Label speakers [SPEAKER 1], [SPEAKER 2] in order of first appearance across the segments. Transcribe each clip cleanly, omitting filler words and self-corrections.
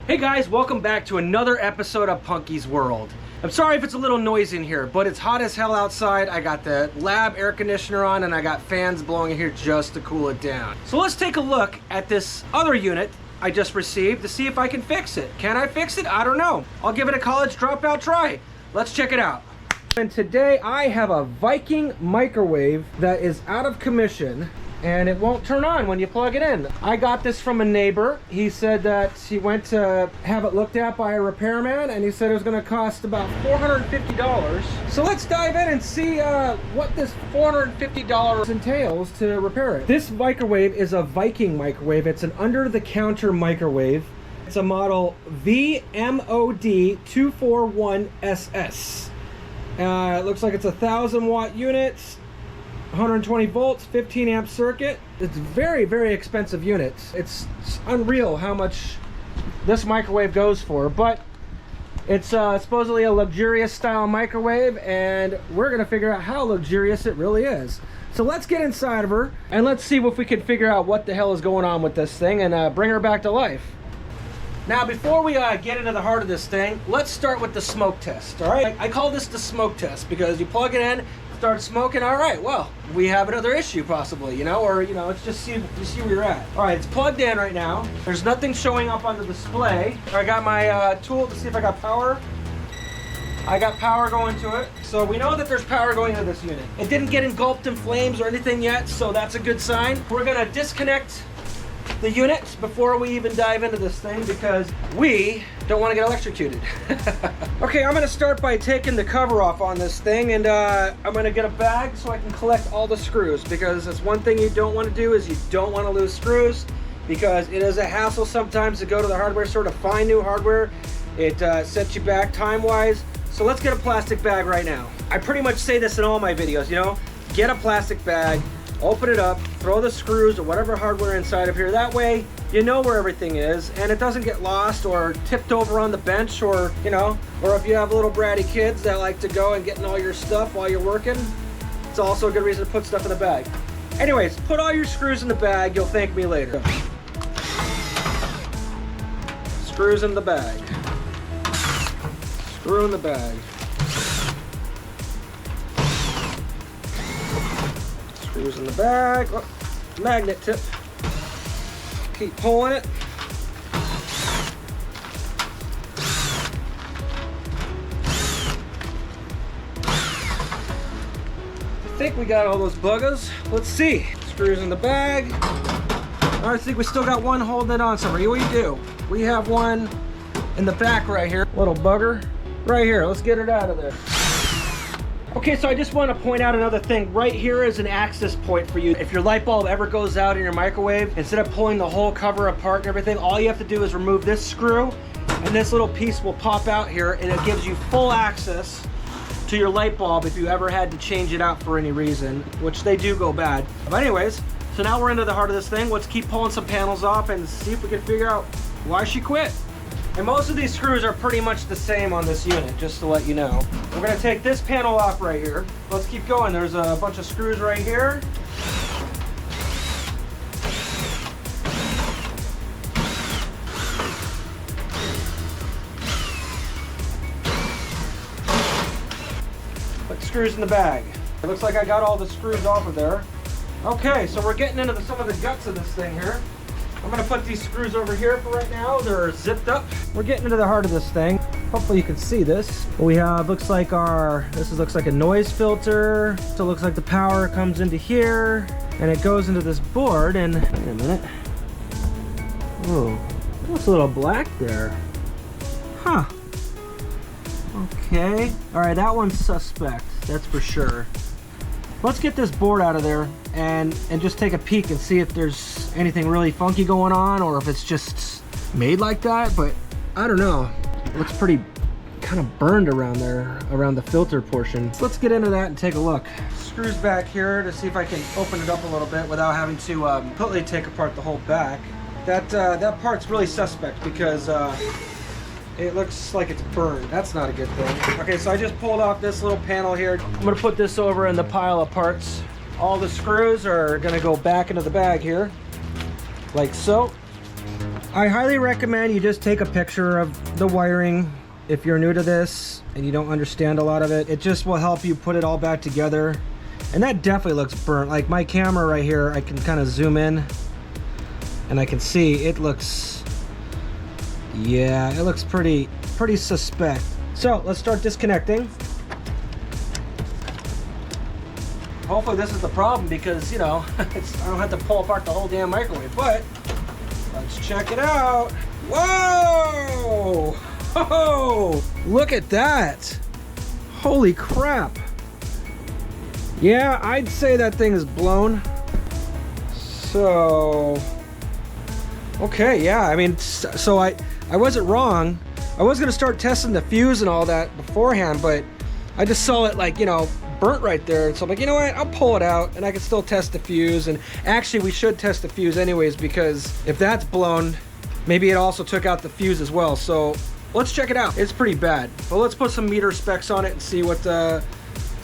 [SPEAKER 1] Hey guys, welcome back to another episode of Punky's World. I'm sorry if it's a little noisy in here, but it's hot as hell outside. I got the lab air conditioner on and I got fans blowing in here just to cool it down. So let's take a look at this other unit I just received to see if I can fix it. Can I fix it? I don't know. I'll give it a college dropout try. Let's check it out. And today I have a Viking microwave that is out of commission and it won't turn on when you plug it in. I got this from a neighbor. He said that he went to have it looked at by a repairman and he said it was gonna cost about $450. So let's dive in and see what this $450 entails to repair it. This microwave is a Viking microwave. It's an under-the-counter microwave. It's a model VMOD241SS. It looks like it's a 1,000 watt unit, 120 volts, 15 amp circuit. It's very, very expensive unit. It's unreal how much this microwave goes for, but it's supposedly a luxurious style microwave, and we're gonna figure out how luxurious it really is. So let's get inside of her and let's see if we can figure out what the hell is going on with this thing and bring her back to life. Now, before we get into the heart of this thing, let's start with the smoke test, all right? I call this the smoke test because you plug it in, start smoking, all right, well, we have another issue possibly, you know, or, you know, let's just see where you're at. All right, it's plugged in right now. There's nothing showing up on the display. I got my tool to see if I got power. I got power going to it. So we know that there's power going into this unit. It didn't get engulfed in flames or anything yet, so that's a good sign. We're gonna disconnect the unit before we even dive into this thing because we don't want to get electrocuted. Okay, I'm going to start by taking the cover off on this thing, and I'm going to get a bag so I can collect all the screws, because that's one thing you don't want to do is you don't want to lose screws, because it is a hassle sometimes to go to the hardware store to find new hardware. It sets you back time-wise. So let's get a plastic bag right now. I pretty much say this in all my videos, you know, get a plastic bag, open it up, throw the screws or whatever hardware inside of here. That way you know where everything is and it doesn't get lost or tipped over on the bench, or, you know, or if you have little bratty kids that like to go and getting all your stuff while you're working, it's also a good reason to put stuff in the bag. Anyways, put all your screws in the bag. You'll thank me later. Screws in the bag. Screw in the bag. Screws in the bag. Oh, magnet tip. Keep pulling it. I think we got all those buggers. Let's see. Screws in the bag. I think we still got one holding it on somewhere. What do you do? We have one in the back right here. Little bugger. Right here. Let's get it out of there. Okay, so I just want to point out another thing. Right here is an access point for you. If your light bulb ever goes out in your microwave, instead of pulling the whole cover apart and everything, all you have to do is remove this screw and this little piece will pop out here and it gives you full access to your light bulb if you ever had to change it out for any reason, which they do go bad. But anyways, so now we're into the heart of this thing. Let's keep pulling some panels off and see if we can figure out why she quit. And most of these screws are pretty much the same on this unit, just to let you know. We're gonna take this panel off right here. Let's keep going. There's a bunch of screws right here. Put screws in the bag. It looks like I got all the screws off of there. Okay, so we're getting into some of the guts of this thing here. I'm gonna put these screws over here for right now. They're zipped up. We're getting into the heart of this thing. Hopefully you can see this. We have, looks like looks like a noise filter. So it looks like the power comes into here and it goes into this board, and wait a minute. Oh, that's a little black there. Huh. Okay. All right, that one's suspect, that's for sure. Let's get this board out of there and just take a peek and see if there's anything really funky going on or if it's just made like that, but I don't know. It looks pretty kind of burned around there, around the filter portion. So let's get into that and take a look. Screws back here to see if I can open it up a little bit without having to completely take apart the whole back. That part's really suspect because it looks like it's burned. That's not a good thing. Okay, so I just pulled off this little panel here. I'm gonna put this over in the pile of parts. All the screws are gonna go back into the bag here, like so. I highly recommend you just take a picture of the wiring if you're new to this and you don't understand a lot of it. It just will help you put it all back together. And that definitely looks burnt. Like my camera right here, I can kind of zoom in and I can see it looks, yeah, it looks pretty suspect. So let's start disconnecting. Hopefully this is the problem because, you know, I don't have to pull apart the whole damn microwave, but let's check it out. Whoa! Oh, look at that. Holy crap. Yeah, I'd say that thing is blown. So, okay, yeah, I mean, so I wasn't wrong. I was gonna start testing the fuse and all that beforehand, but I just saw it like, you know, burnt right there. So I'm like, you know what, I'll pull it out and I can still test the fuse. And actually we should test the fuse anyways, because if that's blown, maybe it also took out the fuse as well. So let's check it out. It's pretty bad, but let's put some meter specs on it and see what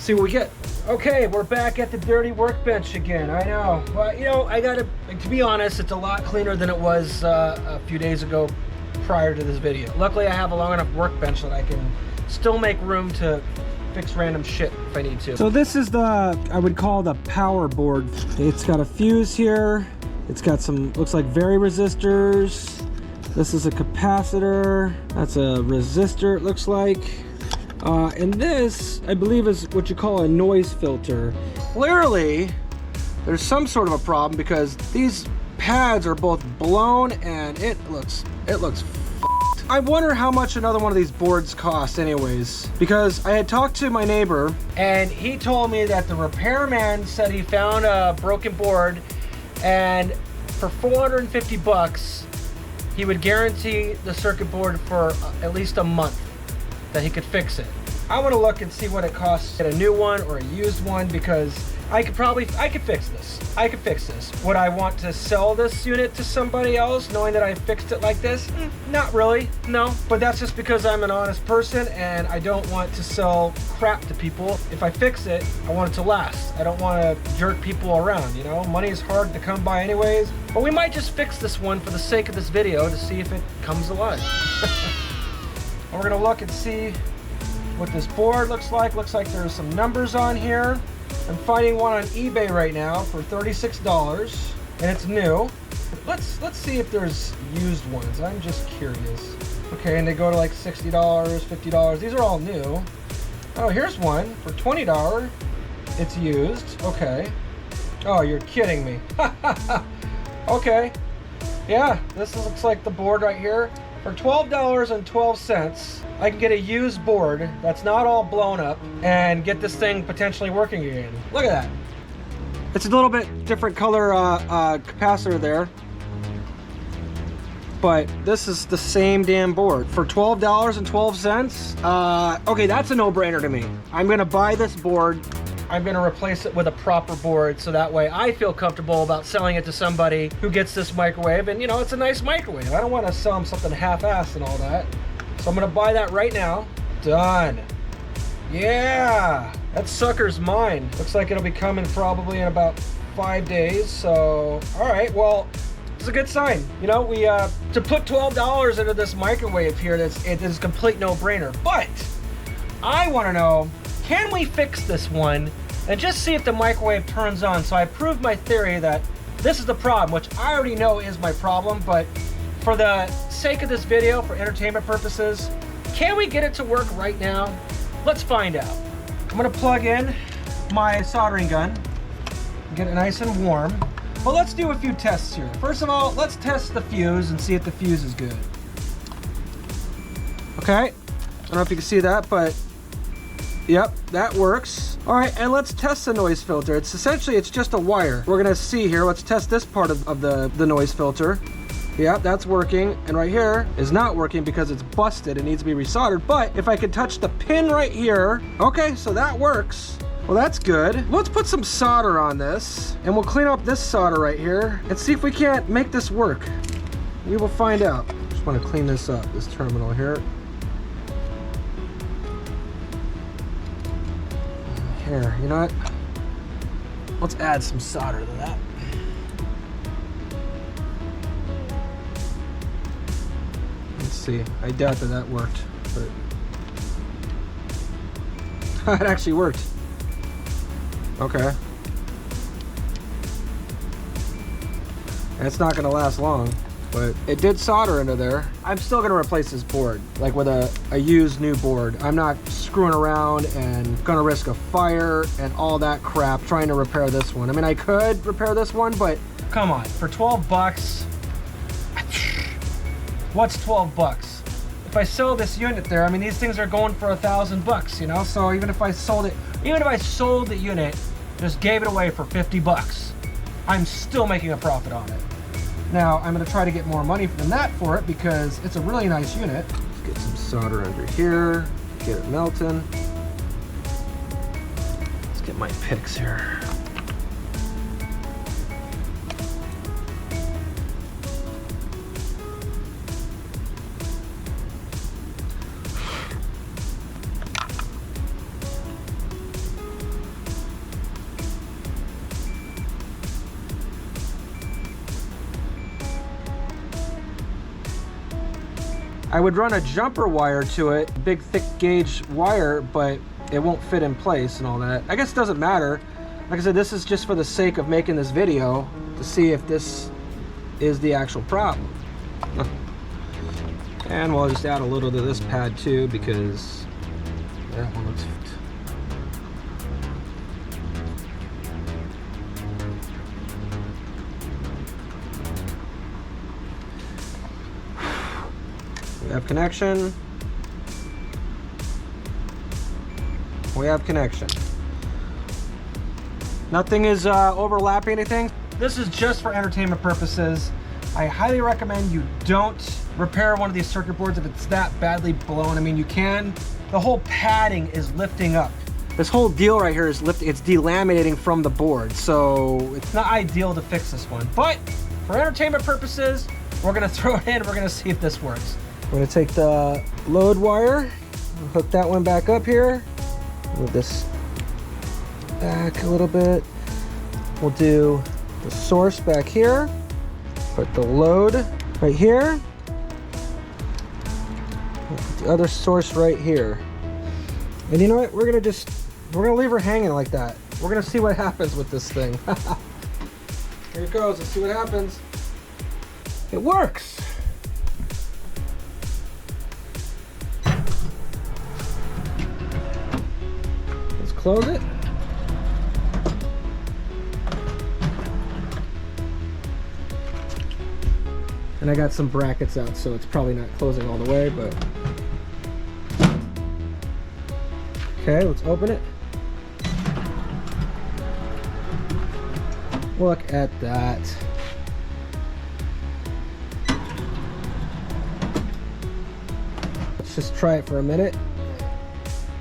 [SPEAKER 1] we get. Okay, we're back at the dirty workbench again. I know. Well, you know, I gotta, to be honest, it's a lot cleaner than it was a few days ago prior to this video. Luckily, I have a long enough workbench that I can still make room to fix random shit if I need to. So this is the, I would call the power board. It's got a fuse here. It's got some, looks like vary resistors. This is a capacitor. That's a resistor, it looks like. And this, I believe, is what you call a noise filter. Clearly, there's some sort of a problem because these pads are both blown and it looks f***ed. I wonder how much another one of these boards cost anyways, because I had talked to my neighbor and he told me that the repairman said he found a broken board and for 450 bucks, he would guarantee the circuit board for at least a month that he could fix it. I want to look and see what it costs to get a new one or a used one, because I could fix this. I could fix this. Would I want to sell this unit to somebody else knowing that I fixed it like this? Not really, no. But that's just because I'm an honest person and I don't want to sell crap to people. If I fix it, I want it to last. I don't want to jerk people around, you know? Money is hard to come by anyways. But we might just fix this one for the sake of this video to see if it comes alive. We're gonna look and see what this board looks like. Looks like there's some numbers on here. I'm finding one on eBay right now for $36 and it's new. Let's see if there's used ones. I'm just curious. Okay, and they go to like $60, $50. These are all new. Oh, here's one for $20. It's used. Okay. Oh, you're kidding me. Okay. Yeah, this looks like the board right here. For $12.12, I can get a used board that's not all blown up and get this thing potentially working again. Look at that. It's a little bit different color capacitor there, but this is the same damn board for $12.12. Okay, that's a no-brainer to me. I'm gonna buy this board. I'm gonna replace it with a proper board so that way I feel comfortable about selling it to somebody who gets this microwave, and you know, it's a nice microwave. I don't want to sell them something half-assed and all that. So I'm gonna buy that right now. Done. Yeah, that sucker's mine. Looks like it'll be coming probably in about 5 days. So, all right, well, it's a good sign. You know, we to put $12 into this microwave here, it is a complete no-brainer. But I want to know, can we fix this one and just see if the microwave turns on? So I proved my theory that this is the problem, which I already know is my problem, but for the sake of this video, for entertainment purposes, can we get it to work right now? Let's find out. I'm gonna plug in my soldering gun, get it nice and warm. But let's do a few tests here. First of all, let's test the fuse and see if the fuse is good. Okay, I don't know if you can see that, but yep, that works. All right, and let's test the noise filter. It's just a wire. We're gonna see here, let's test this part of the noise filter. Yeah, that's working. And right here is not working because it's busted. It needs to be resoldered. But if I could touch the pin right here, okay, so that works. Well, that's good. Let's put some solder on this and we'll clean up this solder right here and see if we can't make this work. We will find out. Just want to clean this up, this terminal here. Here, you know what? Let's add some solder to that. see. I doubt that worked, but it actually worked. Okay. And it's not gonna last long, but it did solder into there. I'm still gonna replace this board, like with a used new board. I'm not screwing around and gonna risk a fire and all that crap trying to repair this one. I mean, I could repair this one, but come on, for 12 bucks, what's 12 bucks? If I sell this unit there, I mean, these things are going for $1,000, you know? So even if I sold the unit, just gave it away for 50 bucks, I'm still making a profit on it. Now, I'm gonna try to get more money than that for it because it's a really nice unit. Let's get some solder under here, get it melting. Let's get my picks here. I would run a jumper wire to it, big thick gauge wire, but it won't fit in place and all that. I guess it doesn't matter. Like I said, this is just for the sake of making this video to see if this is the actual problem. And we'll just add a little to this pad too, because that one looks we have connection. We have connection. Nothing is overlapping anything. This is just for entertainment purposes. I highly recommend you don't repair one of these circuit boards if it's that badly blown. I mean, you can. The whole padding is lifting up. This whole deal right here is lifting. It's delaminating from the board, so it's not ideal to fix this one. But for entertainment purposes, we're gonna throw it in. We're gonna see if this works. We're gonna take the load wire, hook that one back up here, move this back a little bit. We'll do the source back here, put the load right here, put the other source right here. And you know what, we're gonna leave her hanging like that. We're gonna see what happens with this thing. Here it goes, let's see what happens. It works. Close it. And I got some brackets out, so it's probably not closing all the way, but okay, let's open it. Look at that. Let's just try it for a minute.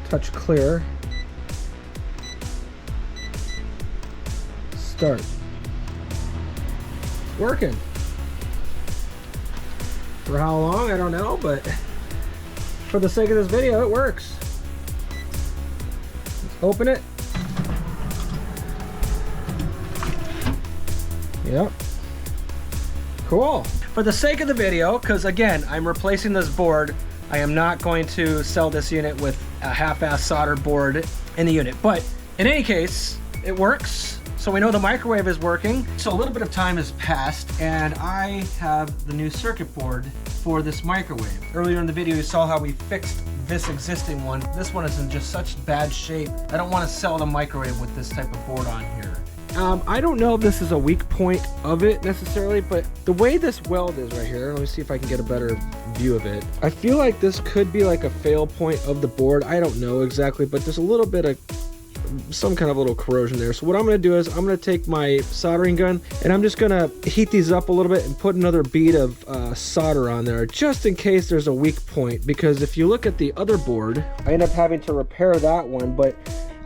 [SPEAKER 1] Touch clear. Start. It's working. For how long, I don't know, but for the sake of this video, it works. Let's open it. Yep. Cool. For the sake of the video, because again, I'm replacing this board, I am not going to sell this unit with a half-ass solder board in the unit. But in any case, it works. So we know the microwave is working. So a little bit of time has passed and I have the new circuit board for this microwave. Earlier in the video, you saw how we fixed this existing one. This one is in just such bad shape. I don't want to sell the microwave with this type of board on here. I don't know if this is a weak point of it necessarily, but the way this weld is right here, let me see if I can get a better view of it. I feel like this could be like a fail point of the board. I don't know exactly, but there's a little bit of some kind of little corrosion there. So what I'm going to do is I'm going to take my soldering gun and I'm just going to heat these up a little bit and put another bead of solder on there just in case there's a weak point, because if you look at the other board, I end up having to repair that one, but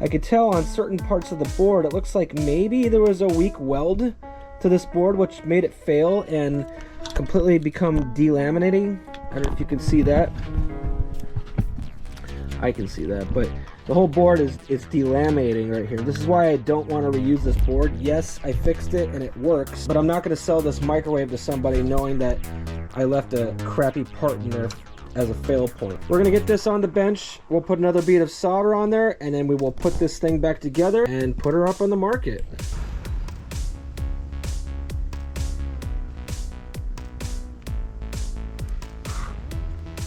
[SPEAKER 1] I could tell on certain parts of the board it looks like maybe there was a weak weld to this board which made it fail and completely become delaminating. I don't know if you can see that. I can see that, but the whole board is delaminating right here. This is why I don't want to reuse this board. Yes, I fixed it and it works, but I'm not going to sell this microwave to somebody knowing that I left a crappy part in there as a fail point. We're gonna get this on the bench. We'll put another bead of solder on there, and then we will put this thing back together and put her up on the market.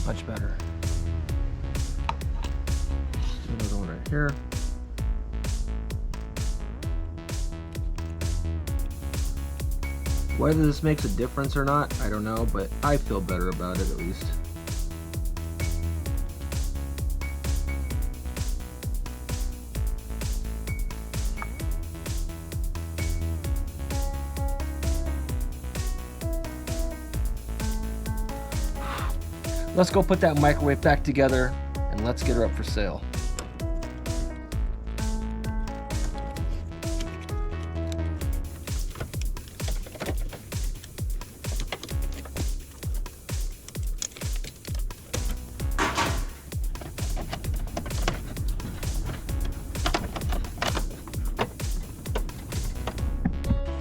[SPEAKER 1] Much better. Another one right here. Whether this makes a difference or not, I don't know, but I feel better about it at least. Let's go put that microwave back together and let's get her up for sale.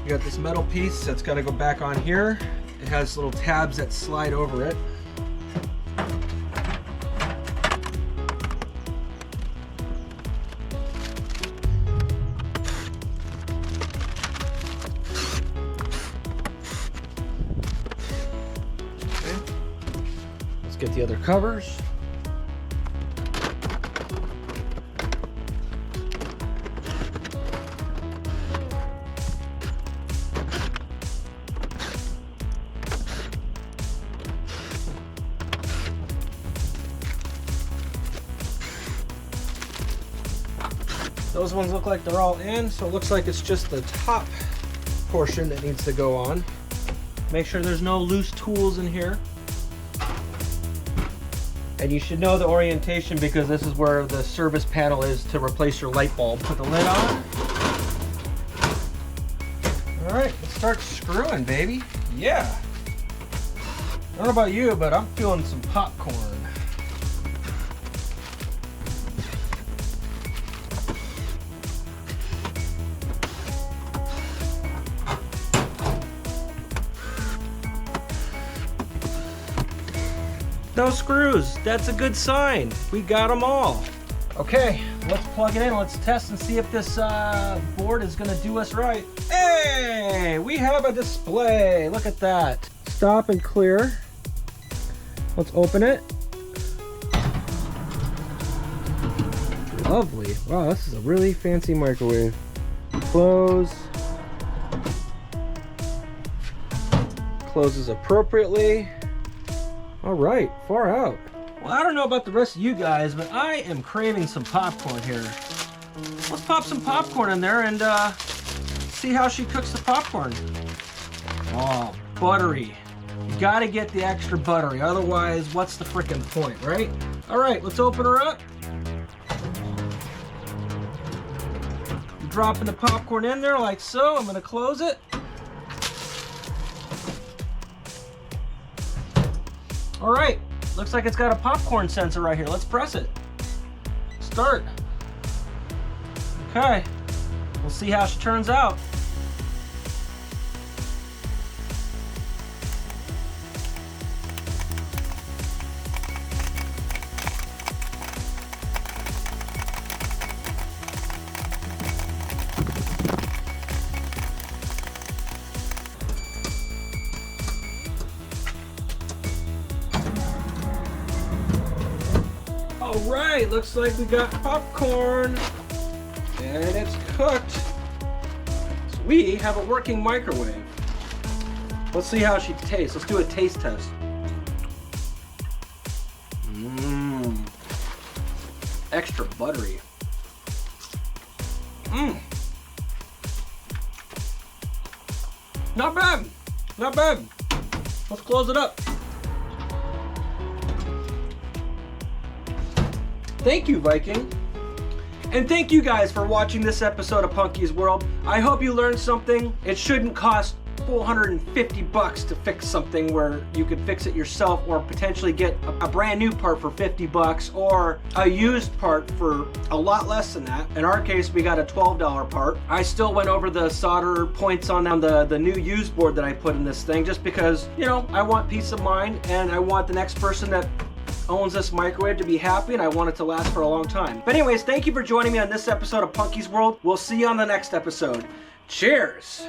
[SPEAKER 1] You got this metal piece that's got to go back on here. It has little tabs that slide over it. Get the other covers. Those ones look like they're all in, so it looks like it's just the top portion that needs to go on. Make sure there's no loose tools in here. And you should know the orientation because this is where the service panel is to replace your light bulb. Put the lid on. All right, let's start screwing, baby. Yeah. I don't know about you, but I'm feeling some popcorn. No screws. That's a good sign. We got them all. Okay, let's plug it in. Let's test and see if this board is gonna do us right. Hey, we have a display. Look at that. Stop and clear. Let's open it. Lovely. Wow, this is a really fancy microwave. Close. Closes appropriately. All right, far out. Well, I don't know about the rest of you guys, but I am craving some popcorn here. Let's pop some popcorn in there and see how she cooks the popcorn. Oh, buttery. You gotta get the extra buttery, otherwise what's the frickin' point, right? All right, let's open her up. Dropping the popcorn in there like so. I'm gonna close it. All right, looks like it's got a popcorn sensor right here. Let's press it. Start. Okay, we'll see how she turns out. All right, looks like we got popcorn and it's cooked. So we have a working microwave. Let's see how she tastes. Let's do a taste test. Extra buttery. Not bad, not bad. Let's close it up. Thank you, Viking. And thank you guys for watching this episode of Punky's World. I hope you learned something. It shouldn't cost full 150 bucks to fix something where you could fix it yourself, or potentially get a brand new part for 50 bucks, or a used part for a lot less than that. In our case, we got a $12 part. I still went over the solder points on the new used board that I put in this thing, just because, you know, I want peace of mind, and I want the next person that owns this microwave to be happy, and I want it to last for a long time. But anyways, thank you for joining me on this episode of Punky's World. We'll see you on the next episode. Cheers!